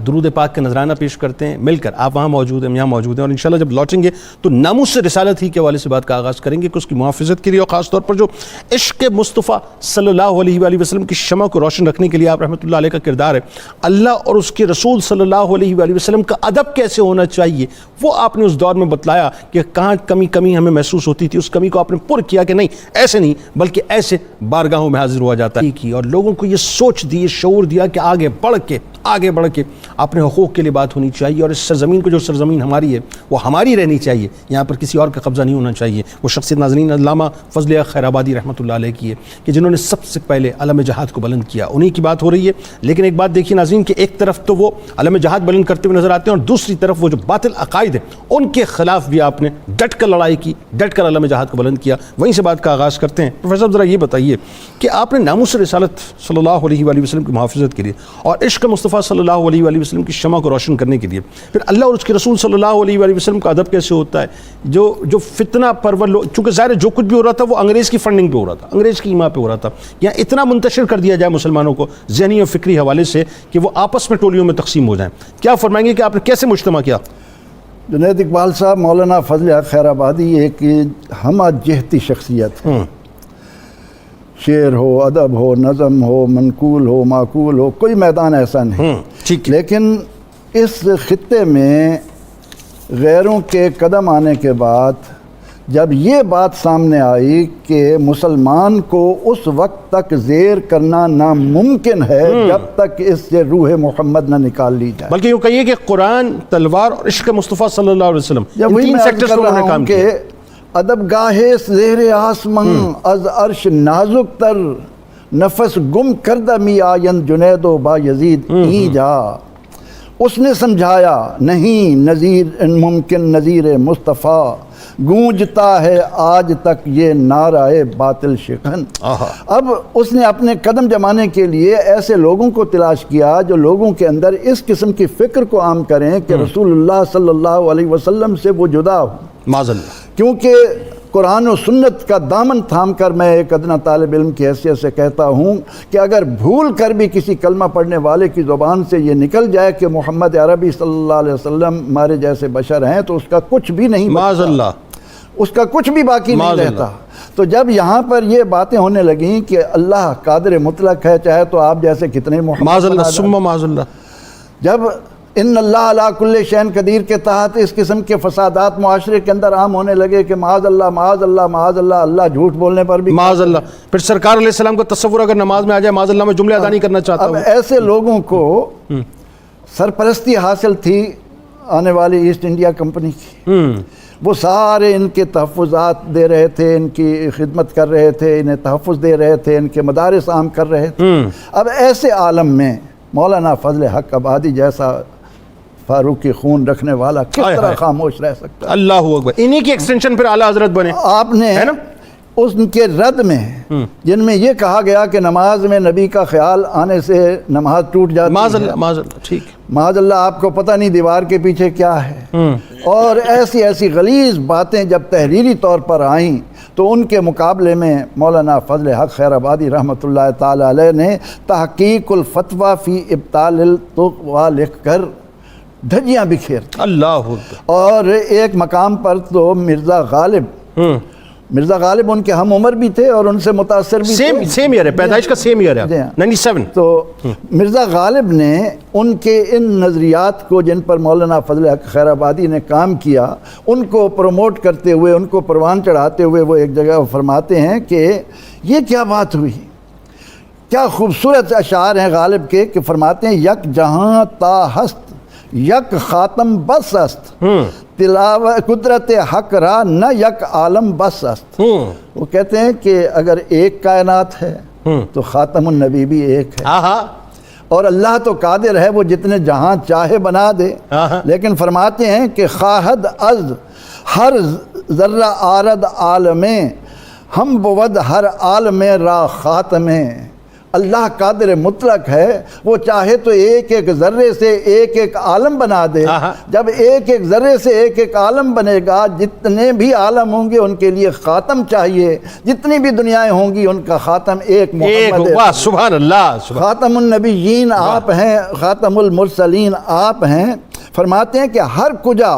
درود پاک کا نذرانہ پیش کرتے ہیں مل کر۔ آپ وہاں موجود ہیں، یہاں موجود ہیں، اور انشاءاللہ جب لوٹیں گے تو ناموس سے رسالت ہی کے حوالے سے بات کا آغاز کریں گے کہ اس کی محافظت کے لیے، اور خاص طور پر جو عشق مصطفیٰ صلی اللہ علیہ وآلہ وسلم کی شمع کو روشن رکھنے کے لیے آپ رحمۃ اللہ علیہ کا کردار ہے، اللہ اور اس کے رسول صلی اللہ علیہ وآلہ وسلم کا ادب کیسے ہونا چاہیے وہ آپ نے اس دور میں بتلایا کہ کہاں کمی ہمیں محسوس ہوتی تھی، اس کمی کو آپ نے پر کیا کہ نہیں ایسے نہیں بلکہ ایسے بارگاہوں میں حاضر ہوا جاتا ہے، اور لوگوں کو یہ سوچ دی، یہ شعور دیا کہ آگے بڑھ کے اپنے حقوق کے لیے بات ہونی چاہیے، اور اس سرزمین کو جو سرزمین ہماری ہے وہ ہماری رہنی چاہیے، یہاں پر کسی اور کا قبضہ نہیں ہونا چاہیے۔ وہ شخصیت ناظرین علامہ فضل خیر آبادی رحمۃ اللہ علیہ کی ہے کہ جنہوں نے سب سے پہلے علم جہاد کو بلند کیا، انہی کی بات ہو رہی ہے۔ لیکن ایک بات دیکھیے ناظرین کہ ایک طرف تو وہ علم جہاد بلند کرتے ہوئے نظر آتے ہیں، اور دوسری طرف وہ جو باطل عقائد ہیں ان کے خلاف بھی آپ نے ڈٹ کر لڑائی کی، ڈٹ کر علم جہاد کو بلند کیا۔ وہیں سے بات کا آغاز کرتے ہیں۔ پروفیسر صاحب ذرا یہ بتائیے کہ آپ نے ناموس رسالت صلی اللہ علیہ وآلہ وسلم کی محافظت کے لیے اور عشق مصطفیٰ صلی اللہ علیہ وآلہ وسلم کی شمع کو روشن کرنے کے لیے، پھر اللہ اور اس کے رسول صلی اللہ علیہ وآلہ وسلم کا ادب کیسے ہوتا ہے، جو فتنہ پرور لوگ، چونکہ ظاہر جو کچھ بھی ہو رہا تھا وہ انگریز کی فنڈنگ پہ ہو رہا تھا، انگریز کی ایما پہ ہو رہا تھا، یا اتنا منتشر کر دیا جائے مسلمانوں کو ذہنی اور فکری حوالے سے کہ وہ آپس میں ٹولیوں میں تقسیم ہو جائیں، کیا فرمائیں گے کہ آپ نے کیسے مجتمع کیا؟ جنید اقبال صاحب، مولانا فضل خیر آبادی ایک ہمہ جہتی شخصیت ہے، شعر ہو، ادب ہو، نظم ہو، منقول ہو، معقول ہو، کوئی میدان ایسا نہیں، لیکن اس خطے میں غیروں کے قدم آنے کے بعد جب یہ بات سامنے آئی کہ مسلمان کو اس وقت تک زیر کرنا ناممکن ہے جب تک اس سے روح محمد نہ نکال لی جائے، بلکہ یوں کہیے کہ قرآن، تلوار اور عشق مصطفیٰ صلی اللہ علیہ وسلم، جب وہی میں عرض کر رہا ہوں کہ ادب گاہے زیر آسمان از عرش نازک تر، نفس گم کردہ می آیند جنید و با یزید ای جا، اس نے سمجھایا نہیں نظیر ممکن نظیر مصطفیٰ، گونجتا ہے آج تک یہ نعرہ باطل شکن۔ اب اس نے اپنے قدم جمانے کے لیے ایسے لوگوں کو تلاش کیا جو لوگوں کے اندر اس قسم کی فکر کو عام کریں کہ رسول اللہ صلی اللہ علیہ وسلم سے وہ جدا ہو، معاذ اللہ، کیونکہ قرآن و سنت کا دامن تھام کر میں ایک ادنا طالب علم کی حیثیت سے کہتا ہوں کہ اگر بھول کر بھی کسی کلمہ پڑھنے والے کی زبان سے یہ نکل جائے کہ محمد عربی صلی اللہ علیہ وسلم ہمارے جیسے بشر ہیں تو اس کا کچھ بھی نہیں معاذ اللہ، اس کا کچھ بھی باقی نہیں رہتا۔ تو جب یہاں پر یہ باتیں ہونے لگیں کہ اللہ قادر مطلق ہے، چاہے تو آپ جیسے کتنے معاذ اللہ ثم معاذ اللہ، جب ان اللہ علی کل شیء قدیر کے تحت اس قسم کے فسادات معاشرے کے اندر عام ہونے لگے کہ معاذ اللہ معاذ اللہ معاذ اللہ، اللہ جھوٹ بولنے پر بھی معاذ اللہ، پھر سرکار علیہ السلام کا تصور اگر نماز میں آ جائے معاذ اللہ میں جملے ادا نہیں کرنا چاہتا اب ہوں۔ ایسے لوگوں کو سرپرستی حاصل تھی آنے والی ایسٹ انڈیا کمپنی کی، وہ سارے ان کے تحفظات دے رہے تھے، ان کی خدمت کر رہے تھے، انہیں تحفظ دے رہے تھے، ان کے مدارس عام کر رہے تھے۔ اب ایسے عالم میں مولانا فضل حق آبادی جیسا فاروقی خون رکھنے والا کس طرح خاموش رہ سکتا ہے؟ اللہ اکبر، انہی کی ایکسٹینشن پھر اعلیٰ حضرت بنے۔ آپ نے ان کے رد میں جن میں یہ کہا گیا کہ نماز میں نبی کا خیال آنے سے نماز ٹوٹ جاتی معاذ ہے، اللہ معاذ اللہ، ٹھیک، معاذ اللہ آپ کو پتہ نہیں دیوار کے پیچھے کیا ہے، اور ایسی ایسی غلیظ باتیں جب تحریری طور پر آئیں تو ان کے مقابلے میں مولانا فضل حق خیر آبادی رحمۃ اللہ تعالی علیہ نے تحقیق الفتویٰ فی ابطال التقویٰ لکھ کر دھجیاں بکھیر دی۔ اللہ اکبر، اور ایک مقام پر تو مرزا غالب ان کے ہم عمر بھی تھے اور ان سے متاثر بھی تھے، سیم ایئر ہے، پیدائش کا سیم ایئر ہے 97۔ تو مرزا غالب نے ان کے ان نظریات کو جن پر مولانا فضل حق خیر آبادی نے کام کیا ان کو پروموٹ کرتے ہوئے، ان کو پروان چڑھاتے ہوئے وہ ایک جگہ فرماتے ہیں کہ یہ کیا بات ہوئی، کیا خوبصورت اشعار ہیں غالب کے کہ فرماتے ہیں یک جہاں تا ہست یک خاتم بس است تلاوت قدرت حق را نہ یک عالم بس است۔ وہ کہتے ہیں کہ اگر ایک کائنات ہے تو خاتم النبی بھی ایک ہے، اور اللہ تو قادر ہے وہ جتنے جہاں چاہے بنا دے، لیکن فرماتے ہیں کہ خواہد از ہر ذرہ آرد عالمیں ہم بود ہر عالم را خاتمیں۔ اللہ قادر مطلق ہے، وہ چاہے تو ایک ایک ذرے سے ایک ایک عالم بنا دے، جب ایک ایک ذرے سے ایک ایک عالم بنے گا جتنے بھی عالم ہوں گے ان کے لیے خاتم چاہیے، جتنی بھی دنیایں ہوں گی ان کا خاتم ایک محمد ہے۔ سبحان اللہ، خاتم النبیین آپ ہیں، خاتم المرسلین آپ ہیں۔ فرماتے ہیں کہ ہر کجا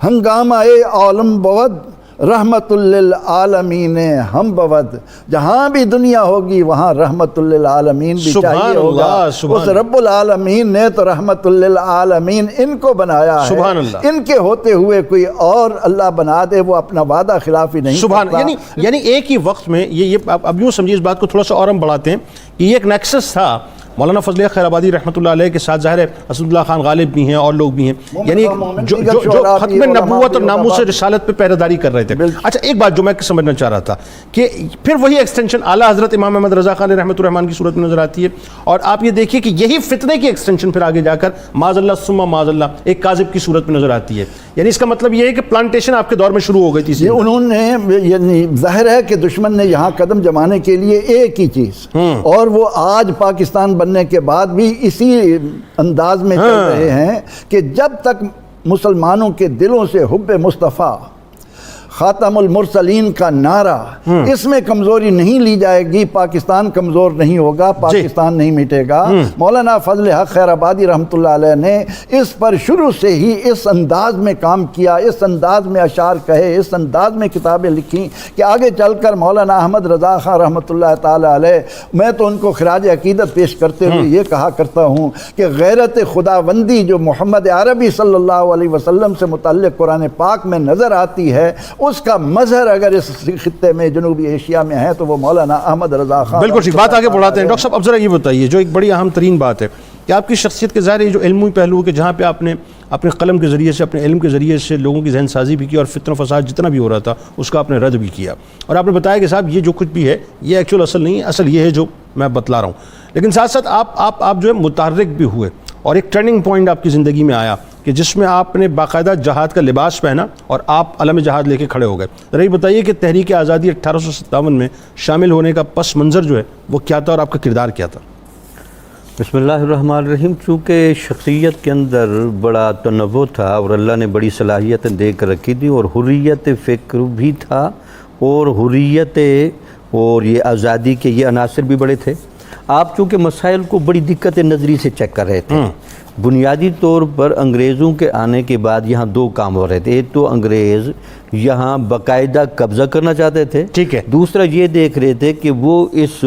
ہنگامہ عالم بود رحمت للعالمین ہم بود، جہاں بھی دنیا ہوگی وہاں رحمت للعالمین بھی چاہیے ہوگا۔ اس رب العالمین نے تو رحمت للعالمین ان کو بنایا ہے، ان کے ہوتے ہوئے کوئی اور اللہ بنا دے وہ اپنا وعدہ خلافی نہیں کرتا۔ یعنی ایک ہی وقت میں یہ اب یوں سمجھیے اس بات کو تھوڑا سا اور ہم بڑھاتے ہیں کہ یہ ایک نیکسس تھا مولانا فضل حق خیر آبادی رحمۃ اللہ علیہ کے ساتھ، ظاہر ہے اسد اللہ خان غالب بھی ہیں اور لوگ بھی ہیں، یعنی جو ختم نبوت اور ناموس رسالت پہ پہرہ داری کر رہے تھے۔ اچھا ایک بات جو میں سمجھنا چاہ رہا تھا کہ پھر وہی ایکسٹینشن اعلیٰ حضرت امام احمد رضا خان رحمۃ الرحمان کی صورت میں نظر آتی ہے، اور آپ یہ دیکھیے کہ یہی فتنے کی ایکسٹینشن پھر آگے جا کر معاذ اللہ ثم معاذ اللہ ایک کاذب کی صورت میں نظر آتی ہے۔ یعنی اس کا مطلب یہ ہے کہ پلانٹیشن آپ کے دور میں شروع ہو گئی تھی۔ انہوں نے یعنی ظاہر ہے کہ دشمن نے یہاں قدم جمانے کے لیے ایک ہی چیز، اور وہ آج پاکستان بننے کے بعد بھی اسی انداز میں چل رہے ہیں کہ جب تک مسلمانوں کے دلوں سے حب مصطفیٰ خاتم المرسلین کا نعرہ اس میں کمزوری نہیں لی جائے گی، پاکستان کمزور نہیں ہوگا، پاکستان نہیں مٹے گا۔ مولانا فضل حق خیر آبادی رحمۃ اللہ علیہ نے اس پر شروع سے ہی اس انداز میں کام کیا، اس انداز میں اشعار کہے، اس انداز میں کتابیں لکھیں کہ آگے چل کر مولانا احمد رضا خان رحمۃ اللہ تعالی علیہ، میں تو ان کو خراج عقیدت پیش کرتے ہوئے یہ کہا کرتا ہوں کہ غیرت خداوندی جو محمد عربی صلی اللہ علیہ وسلم سے متعلق قرآن پاک میں نظر آتی ہے، اس کا مظہر اگر اس خطے میں جنوبی ایشیا میں ہے تو وہ مولانا احمد رضا خان۔ بالکل ٹھیک، بات آگے بڑھاتے ہیں۔ ڈاکٹر صاحب اب ذرا یہ بتائیے جو ایک بڑی اہم ترین بات ہے کہ آپ کی شخصیت کے ظاہر جو علمی پہلو کہ جہاں پہ آپ نے اپنے قلم کے ذریعے سے، اپنے علم کے ذریعے سے لوگوں کی ذہن سازی بھی کی اور فتنہ و فساد جتنا بھی ہو رہا تھا اس کا آپ نے رد بھی کیا، اور آپ نے بتایا کہ صاحب یہ جو کچھ بھی ہے یہ ایکچوئل اصل نہیں ہے، اصل یہ ہے جو میں بتلا رہا ہوں۔ لیکن ساتھ ساتھ آپ جو ہے متحرک بھی ہوئے اور ایک ٹرننگ پوائنٹ آپ کی زندگی میں آیا کہ جس میں آپ نے باقاعدہ جہاد کا لباس پہنا اور آپ علم جہاد لے کے کھڑے ہو گئے۔ ذرا یہ بتائیے کہ تحریک آزادی 1857 میں شامل ہونے کا پس منظر جو ہے وہ کیا تھا اور آپ کا کردار کیا تھا؟ بسم اللہ الرحمن الرحیم۔ چونکہ شخصیت کے اندر بڑا تنوع تھا اور اللہ نے بڑی صلاحیتیں دے کر رکھی تھی اور حریت فکر بھی تھا اور حریت اور یہ آزادی کے یہ عناصر بھی بڑے تھے. آپ چونکہ مسائل کو بڑی دقت نظری سے چیک کر رہے تھے. بنیادی طور پر انگریزوں کے آنے کے بعد یہاں دو کام ہو رہے تھے. ایک تو انگریز یہاں باقاعدہ قبضہ کرنا چاہتے تھے, ٹھیک ہے, دوسرا یہ دیکھ رہے تھے کہ وہ اس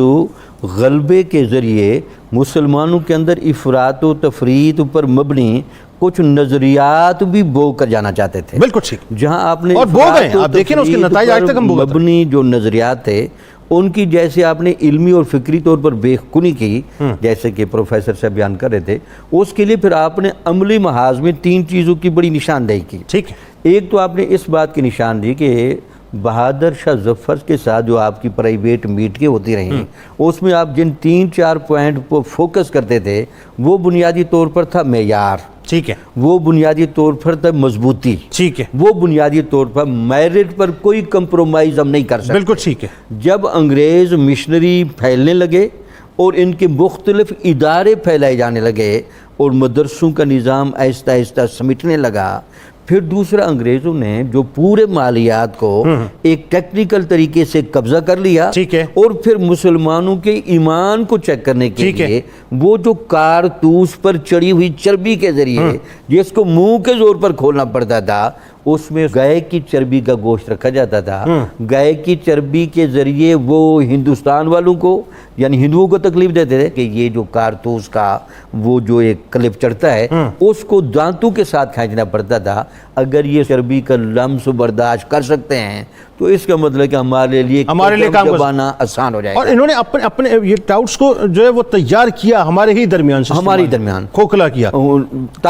غلبے کے ذریعے مسلمانوں کے اندر افراط و تفریط پر مبنی کچھ نظریات بھی بو کر جانا چاہتے تھے. بالکل ٹھیک. جہاں آپ نے اور بو گئے, آپ دیکھیں نا اس کے نتائج آج تک ہم بھگت رہے ہیں. مبنی جو نظریات تھے ان کی جیسے آپ نے علمی اور فکری طور پر بے خونی کی, جیسے کہ پروفیسر صاحب بیان کر رہے تھے, اس کے لیے پھر آپ نے عملی محاذ میں 3 چیزوں کی بڑی نشاندہی کی. ٹھیک ہے. ایک تو آپ نے اس بات کی نشان دی کہ بہادر شاہ ظفر کے ساتھ جو آپ کی پرائیویٹ میٹنگیں ہوتی رہیں, اس میں آپ جن 3-4 پوائنٹ پر فوکس کرتے تھے وہ بنیادی طور پر تھا معیار, ٹھیک ہے, وہ بنیادی طور پر تھا مضبوطی, ٹھیک ہے, وہ بنیادی طور پر میرٹ پر کوئی کمپرومائز ہم نہیں کر سکتے. بالکل ٹھیک ہے. جب انگریز مشنری پھیلنے لگے اور ان کے مختلف ادارے پھیلائے جانے لگے اور مدرسوں کا نظام آہستہ آہستہ سمٹنے لگا, پھر دوسرا انگریزوں نے جو پورے مالیات کو ایک ٹیکنیکل طریقے سے قبضہ کر لیا, ٹھیک ہے, اور پھر مسلمانوں کے ایمان کو چیک کرنے کے لیے وہ جو کارتوس پر چڑھی ہوئی چربی کے ذریعے جس کو منہ کے زور پر کھولنا پڑتا تھا, اس میں گائے کی چربی کا گوشت رکھا جاتا تھا. گائے کی چربی کے ذریعے وہ ہندوستان والوں کو یعنی ہندوؤں کو تکلیف دیتے تھے کہ یہ جو کارتوس کا وہ جو ایک کلپ چڑھتا ہے اس کو دانتوں کے ساتھ کھینچنا پڑتا تھا. اگر یہ چربی کا لمس برداشت کر سکتے ہیں تو اس کا مطلب کہ ہمارے لیے کام دبانا آسان ہو جائے گا. اور انہوں نے اپنے یہ ڈاؤٹس کو جو ہے وہ تیار کیا ہمارے ہی درمیان سے, ہمارے درمیان کھوکھلا کیا.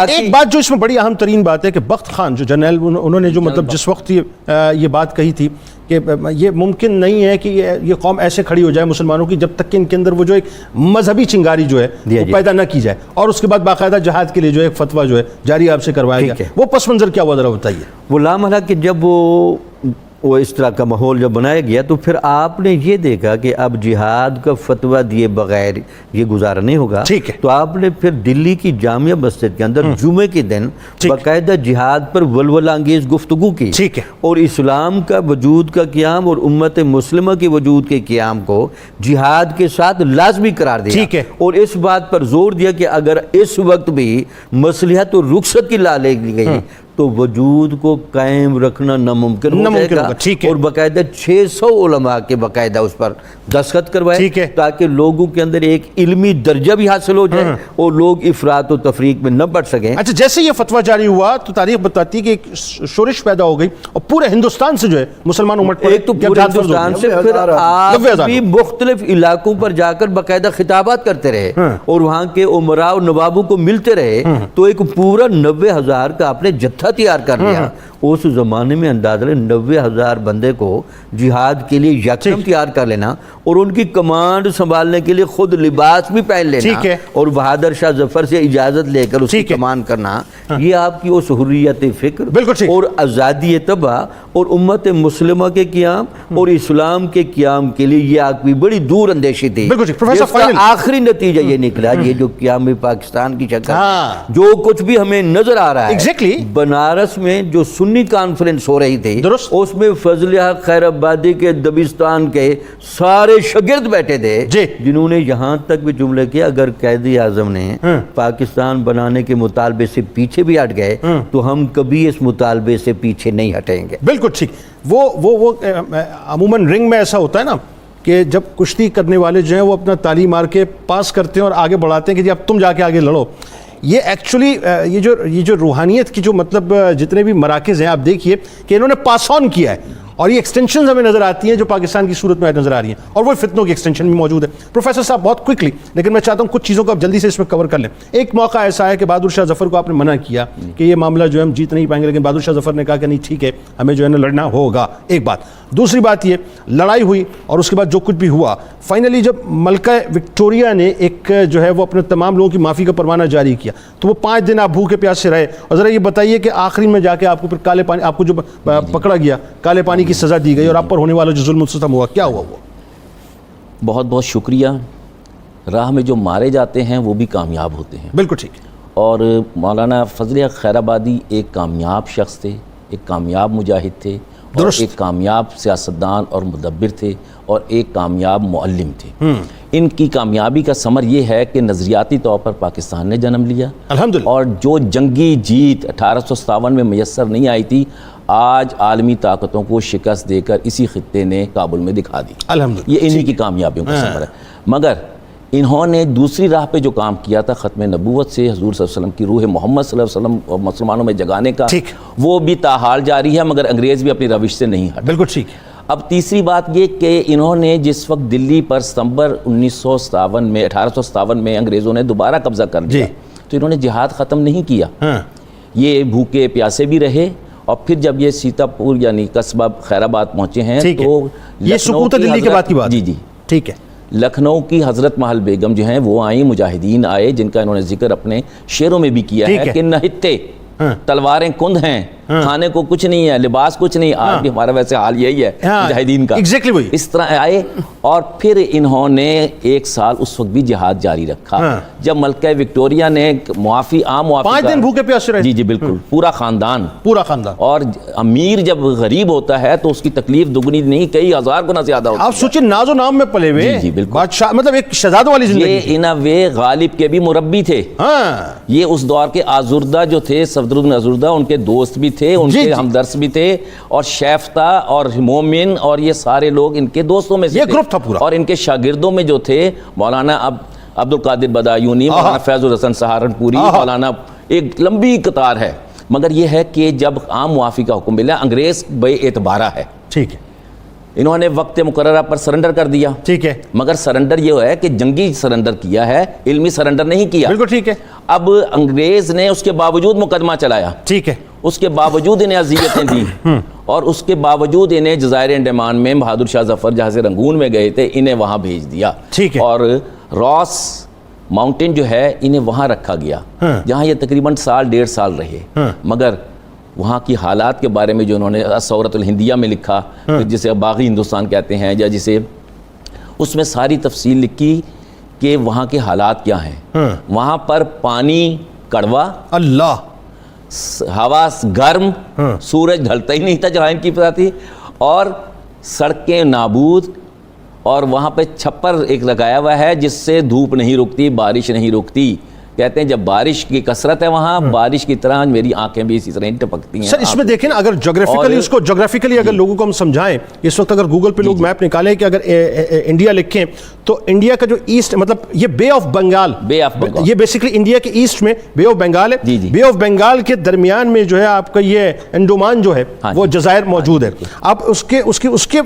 ایک بات جو اس میں بڑی اہم ترین بات ہے کہ بخت خان جو جنرل, انہوں نے جو مطلب جس وقت یہ بات کہی تھی کہ یہ ممکن نہیں ہے کہ یہ قوم ایسے کھڑی ہو جائے مسلمانوں کی جب تک کہ ان کے اندر وہ جو ایک مذہبی چنگاری جو ہے وہ پیدا نہ کی جائے, اور اس کے بعد باقاعدہ جہاد کے لیے جو ایک فتویٰ جو ہے جاری آپ سے کروایا گیا, وہ پس منظر کیا ہوا ذرا بتائیے. وہ لامحالہ کہ جب وہ اس طرح کا ماحول جب بنایا گیا تو پھر آپ نے یہ دیکھا کہ اب جہاد کا فتویٰ دیے بغیر یہ گزارا نہیں ہوگا. ٹھیک ہے. تو آپ نے پھر دلی کی جامعہ مسجد کے اندر جمعے کے دن باقاعدہ جہاد پر ولولہ انگیز گفتگو کی, ٹھیک ہے, اور اسلام کا وجود کا قیام اور امت مسلمہ کے وجود کے قیام کو جہاد کے ساتھ لازمی قرار دیا. ٹھیک ہے. اور اس بات پر زور دیا کہ اگر اس وقت بھی مصلحت اور رخصت کی لا لے گئی تو وجود کو قائم رکھنا ناممکن ہو جائے گا. اور باقاعدہ 600 علماء کے باقاعدہ اس پر دستخط کروائے تاکہ لوگوں کے اندر ایک علمی درجہ بھی حاصل ہو جائے اور لوگ افراط و تفریق میں نہ بڑھ سکیں. اچھا, جیسے یہ فتویٰ جاری ہوا تو تاریخ بتاتی ہے کہ ایک شورش پیدا ہو گئی اور پورے ہندوستان سے جو ہے مسلمان امت پر, ایک تو پورے ہندوستان سے پھر آپ بھی مختلف علاقوں پر جا کر باقاعدہ خطابات کرتے رہے اور وہاں کے امراء و نوابوں کو ملتے رہے, تو ایک پورا 90,000 کا آپ نے جتھا تیار کر لیا. اس زمانے میں اندازہ 90,000 بندے کو جہاد کے لیے یکدم تیار کر لینا اور ان کی کمانڈ سنبھالنے کے لیے خود لباس بھی پہن لینا اور بہادر شاہ ظفر سے اجازت لے کر اس کی کمانڈ کرنا, یہ آپ کی اس حریت فکر اور آزادی طبع اور امت مسلمہ کے قیام اور اسلام کے قیام کے لیے یہ آپ کی بڑی دور اندیشی تھی. جس کا آخری نتیجہ یہ نکلا, یہ جو قیام پاکستان کی شکل جو کچھ بھی ہمیں نظر آ رہا ہے, بنارس میں جو سنی کانفرنس ہو رہی تھی اس میں فضل حق خیر آبادی کے دبستان کے سارے شاگرد بیٹھے تھے جنہوں نے یہاں تک بھی جملے کیا اگر قائد اعظم نے پاکستان بنانے کے مطالبے سے پیچھے بھی ہٹ گئے تو ہم کبھی اس مطالبے سے پیچھے نہیں ہٹیں گے. بالکل ٹھیک. وہ عموماً رنگ میں ایسا ہوتا ہے نا کہ جب کشتی کرنے والے جو ہیں وہ اپنا تالی مار کے پاس کرتے ہیں اور آگے بڑھاتے ہیں کہ جی اب تم جا کے آگے لڑو. یہ ایکچولی یہ جو روحانیت کی جو مطلب جتنے بھی مراکز ہیں آپ دیکھیے کہ انہوں نے پاس آن کیا ہے, اور یہ ایکسٹینشنز ہمیں نظر آتی ہیں جو پاکستان کی صورت میں نظر آ رہی ہیں, اور وہ فتنوں کی ایکسٹینشن بھی موجود ہے. پروفیسر صاحب بہت کوئکلی, لیکن میں چاہتا ہوں کچھ چیزوں کو آپ جلدی سے اس میں کور کر لیں. ایک موقع ایسا ہے کہ بہادر شاہ ظفر کو آپ نے منع کیا کہ یہ معاملہ جو ہے ہم جیت نہیں پائیں گے, لیکن بہادر شاہ ظفر نے کہا کہ نہیں ٹھیک ہے ہمیں جو ہے نا لڑنا ہوگا. ایک بات. دوسری بات یہ لڑائی ہوئی اور اس کے بعد جو کچھ بھی ہوا, فائنلی جب ملکہ وکٹوریہ نے ایک جو ہے وہ اپنے تمام لوگوں کی معافی کا پروانہ جاری کیا تو وہ 5 دن آپ بھوکے پیاس سے رہے. اور ذرا یہ بتائیے کہ آخری میں جا کے آپ کو پھر کالے پانی, آپ کو جو پکڑا گیا کالے پانی کی سزا دی گئی اور آپ پر ہونے والا جو ظلم و ستم ہوا, کیا ہوا؟ وہ بہت بہت شکریہ. راہ میں جو مارے جاتے ہیں وہ بھی کامیاب ہوتے ہیں. بالکل ٹھیک. اور مولانا فضل حق خیر آبادی ایک کامیاب شخص تھے, ایک کامیاب مجاہد تھے, اور ایک کامیاب سیاستدان اور مدبر تھے اور ایک کامیاب معلم تھے. ان کی کامیابی کا ثمر یہ ہے کہ نظریاتی طور پر پاکستان نے جنم لیا الحمدللہ, اور جو جنگی جیت 1857 میں میسر نہیں آئی تھی آج عالمی طاقتوں کو شکست دے کر اسی خطے نے کابل میں دکھا دی. الحمدللہ, یہ انہی کی کامیابیوں کا ثمر ہے. مگر انہوں نے دوسری راہ پہ جو کام کیا تھا ختم نبوت سے حضور صلی اللہ علیہ وسلم کی روح محمد صلی اللہ علیہ وسلم اور مسلمانوں میں جگانے کا, وہ بھی تاحال جاری ہے, مگر انگریز بھی اپنی روش سے نہیں ہٹے. بالکل ٹھیک. اب تیسری بات یہ کہ انہوں نے جس وقت دلی پر ستمبر 1857 میں انگریزوں نے دوبارہ قبضہ کر لیا تو انہوں نے جہاد ختم نہیں کیا. یہ بھوکے پیاسے بھی رہے, اور پھر جب یہ سیتا پور یعنی قصبہ خیر آباد پہنچے ہیں تو یہ سقوط دلی کے بعد کی بات. جی ٹھیک ہے. لکھنؤ کی حضرت محل بیگم جو ہیں وہ آئیں, مجاہدین آئے جن کا انہوں نے ذکر اپنے شعروں میں بھی کیا ہے کہ نہتے تلواریں کند ہیں, کھانے کو کچھ نہیں ہے, لباس کچھ نہیں. آج بھی ہمارا ویسے حال یہی ہے مجاہدین کا. اس طرح آئے اور پھر انہوں نے 1 سال اس وقت بھی جہاد جاری رکھا. جب ملکہ وکٹوریہ نے معافی عام 5 دن بھوکے پیاسے رہے. جی بالکل, پورا خاندان. اور امیر جب غریب ہوتا ہے تو اس کی تکلیف دگنی نہیں کئی ہزار گنا زیادہ ہوتی ہے. آپ سوچیں ناز و نام میں پلے ہوئے. جی بالکل, بادشاہ مطلب ایک شہزادوں والی زندگی. یہ ان وے غالب کے بھی مربی تھے. یہ اس دور کے آزردہ جو تھے, صفدرالدین آزردہ, ان کے دوست بھی تھے, ان کے ہمدرس بھی تھے, اور شیفتہ اور مومن اور یہ سارے لوگ ان کے دوستوں میں سے تھے. گروپ تھا پورا. اور ان کے شاگردوں میں جو تھے مولانا عبد القادر بدایونی, مولانا فیض الحسن سہارنپوری, مولانا, ایک لمبی قطار ہے. مگر یہ ہے کہ جب عام معافی کا حکم ملا, انگریز بے اعتبارہ ہے. ٹھیک ہے, انہوں نے وقت مقررہ پر سرنڈر کر دیا. ٹھیک ہے, مگر سرنڈر یہ ہے کہ جنگی سرنڈر کیا ہے, علمی سرنڈر نہیں کیا. بالکل ٹھیک ہے. اب انگریز نے اس کے باوجود مقدمہ چلایا. ٹھیک ہے, اس کے باوجود انہیں اذیتیں دیں, اور اس کے باوجود انہیں جزائر انڈمان میں بہادر شاہ ظفر جہاں سے رنگون میں گئے تھے انہیں وہاں بھیج دیا. ٹھیک ہے, اور راس ماؤنٹین جو ہے انہیں وہاں رکھا گیا جہاں یہ تقریباً 1.5 سال رہے. مگر وہاں کی حالات کے بارے میں جو انہوں نے الثورۃ الہندیہ میں لکھا, جسے باغی ہندوستان کہتے ہیں, یا جسے اس میں ساری تفصیل لکھی کہ وہاں کے حالات کیا ہیں. وہاں پر پانی کڑوا, اللہ, ہوا گرم, سورج ڈھلتا ہی نہیں تھا جہاں ان کی پتہ تھی, اور سڑکیں نابود, اور وہاں پہ چھپر ایک لگایا ہوا ہے جس سے دھوپ نہیں رکتی, بارش نہیں رکتی. کہتے ہیں جب بارش کی کثرت ہے وہاں, بارش کی طرح میری آنکھیں بھی اسی طرح ٹپکتی ہیں. سر اس میں دیکھیں نا, اگر جغرافیکلی اگر لوگوں کو ہم سمجھائیں, اس وقت اگر گوگل پہ لوگ میپ نکالیں کہ اگر انڈیا لکھیں تو انڈیا کا جو ایسٹ, مطلب یہ بے آف بنگال, یہ بیسیکلی انڈیا کے ایسٹ میں بے آف بنگال ہے. بے آف بنگال کے درمیان میں جو ہے آپ کا یہ انڈومان جو ہے وہ جزائر موجود ہے. آپ اس کے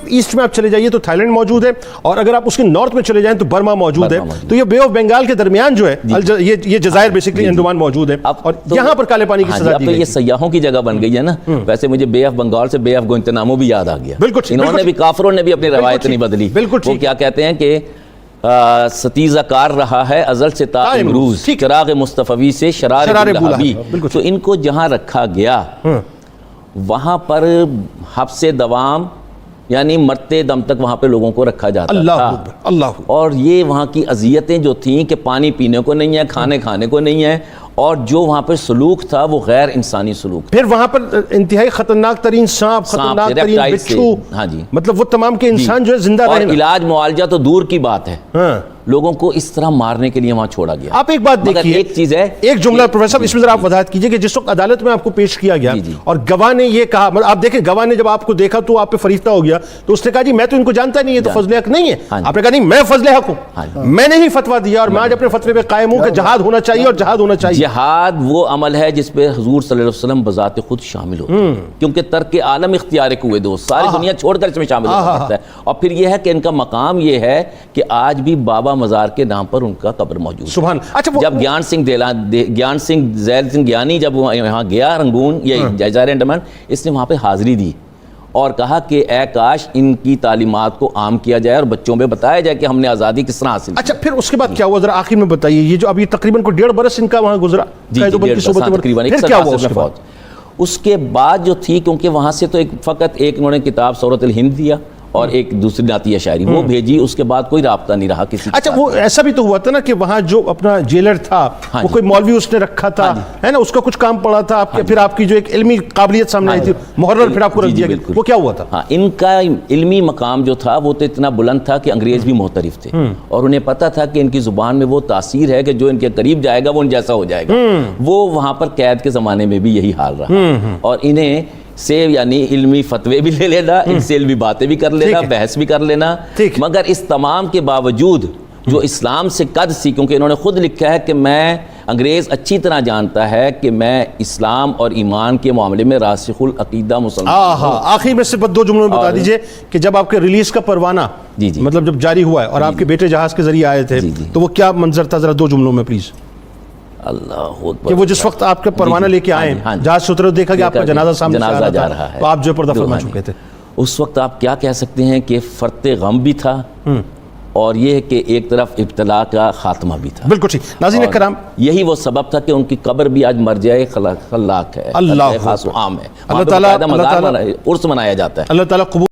ایسٹ میں آپ چلے جائیے تو تھائی لینڈ موجود ہے, اور اگر آپ اس کے نارتھ میں چلے جائیں تو برما موجود ہے. تو یہ بے آف بنگال کے درمیان جو ہے یہ جزائر بیسیکلی انڈومان موجود ہے, اور یہاں پر کالے پانی کی سزا دی گئی. یہ سیاحوں کی جگہ بن گئی ہے نا. ویسے مجھے بے آف بنگال سے بے آف گوانتانامو بھی یاد آ گیا. انہوں نے بھی, کافروں نے بھی اپنی روایت نہیں بدلی. وہ کیا کہتے ہیں کہ ستیزہ کار رہا ہے ازل سے تا امروز, چراغ مصطفی سے شرار بولہبی. تو ان کو جہاں رکھا گیا وہاں پر حبس دوام یعنی مرتے دم تک وہاں پہ لوگوں کو رکھا جاتا تھا. اور یہ وہاں کی اذیتیں جو تھیں کہ پانی پینے کو نہیں ہے, کھانے کو نہیں ہے, اور جو وہاں پر سلوک تھا وہ غیر انسانی سلوک تھا. پھر وہاں پر انتہائی خطرناک ترین سانپ, خطرناک ترین بچھو, مطلب وہ تمام کے انسان جو ہے زندہ رہے. اور علاج معالجہ تو دور کی بات ہے, لوگوں کو اس طرح مارنے کے لیے وہاں چھوڑا گیا. آپ ایک بات دیکھیے, ایک چیز ہے, ایک جملہ پروفیسر صاحب اس میں ذرا آپ وضاحت کیجئے کہ جس وقت عدالت میں آپ کو پیش کیا گیا اور گواہ نے یہ کہا, آپ دیکھیں گواہ نے جب آپ کو دیکھا تو آپ پہ فریفتہ ہو گیا, تو اس نے کہا جی میں تو ان کو جانتا نہیں, یہ تو فضل حق نہیں ہے. آپ نے کہا نہیں میں فضل حق ہوں, میں نے ہی فتویٰ دیا, اور میں آج اپنے فتوے پہ قائم ہوں کہ جہاد ہونا چاہیے, اور جہاد ہونا چاہیے. جہاد وہ عمل ہے جس پہ حضور صلی اللہ علیہ وسلم بذات خود شامل ہوتے ہیں, کیونکہ ترک عالم اختیار ہوئے دوست, ساری دنیا چھوڑ کر اس میں شامل ہو سکتا ہے. اور پھر یہ ہے کہ ان کا مقام یہ ہے کہ آج بھی بابا مزار کے نام پر ان کا قبر موجود ہے. جب گیان سنگھ ذیل سنگھ گیانی جب یہاں گیا رنگون یہ جزائر انڈمان, اس نے وہاں پہ حاضری دی اور کہا کہ اے کاش ان کی تعلیمات کو عام کیا جائے اور بچوں میں بتایا جائے کہ ہم نے آزادی کس طرح حاصل کی. اچھا پھر اس کے بعد کیا ہوا, ذرا آخر میں بتائیے. یہ جو ابھی تقریباً کو 1.5 برس ان کا وہاں گزرا, اس کے بعد جو تھی, کیونکہ وہاں سے تو فقط ایک انہوں نے کتاب ثورۃ الہند دیا, اور ایک دوسری نعتیہ شاعری وہ بھیجی، اس کے بعد کوئی رابطہ نہیں رہا کسی کے اچھا ساتھ۔ وہ ایسا بھی تو ہوا تھا نا کہ وہاں جو اپنا جیلر تھا وہ کوئی مولوی اس نے رکھا تھا ہے نا، اس کا کچھ کام پڑا تھا آپ کے، پھر آپ کی جو ایک علمی قابلیت سامنے آئی تھی محرر پھر آپ کو رکھ دیا گیا، وہ کیا ہوا تھا؟ ہاں، ان کا علمی مقام جو تھا وہ تو اتنا بلند تھا کہ انگریز بھی محترف تھے، اور انہیں پتا تھا کہ ان کی زبان میں وہ تاثیر ہے کہ جو ان کے قریب جائے گا وہ ان جیسا ہو جائے گا۔ وہ وہاں پر قید کے زمانے میں بھی یہی حال رہا، اور انہیں سے یعنی علمی فتوے بھی لے لینا، ان سے علمی باتیں بھی کر لینا، بحث بھی کر لینا، مگر اس تمام کے باوجود جو اسلام سے قد سی، کیونکہ انہوں نے خود لکھا ہے کہ میں انگریز اچھی طرح جانتا ہے کہ میں اسلام اور ایمان کے معاملے میں راسخ العقیدہ مسلمان ہوں۔ آخری میں صرف 2 جملوں میں بتا دیجئے کہ جب آپ کے ریلیز کا پروانہ مطلب جب جاری ہوا ہے اور آپ کے بیٹے جہاز کے ذریعے آئے تھے تو وہ کیا منظر تھا، ذرا 2 جملوں میں پلیز؟ اللہ کہ وہ جس وقت آپ کا پروانہ لے کے آئے جہاز سے اترے دیکھا کہ آپ کا جنازہ سامنے جا رہا ہے، تو آپ جو پردہ فرما چکے تھے، اس وقت آپ کیا کہہ سکتے ہیں کہ فرط غم بھی تھا، اور یہ کہ ایک طرف ابتلا کا خاتمہ بھی تھا۔ بالکل ٹھیک۔ ناظرین کرام، یہی وہ سبب تھا کہ ان کی قبر بھی آج مرجع خلاق ہے، اللہ خاص و عام ہے، اللہ تعالیٰ عرس منایا جاتا ہے۔ اللہ تعالیٰ قبول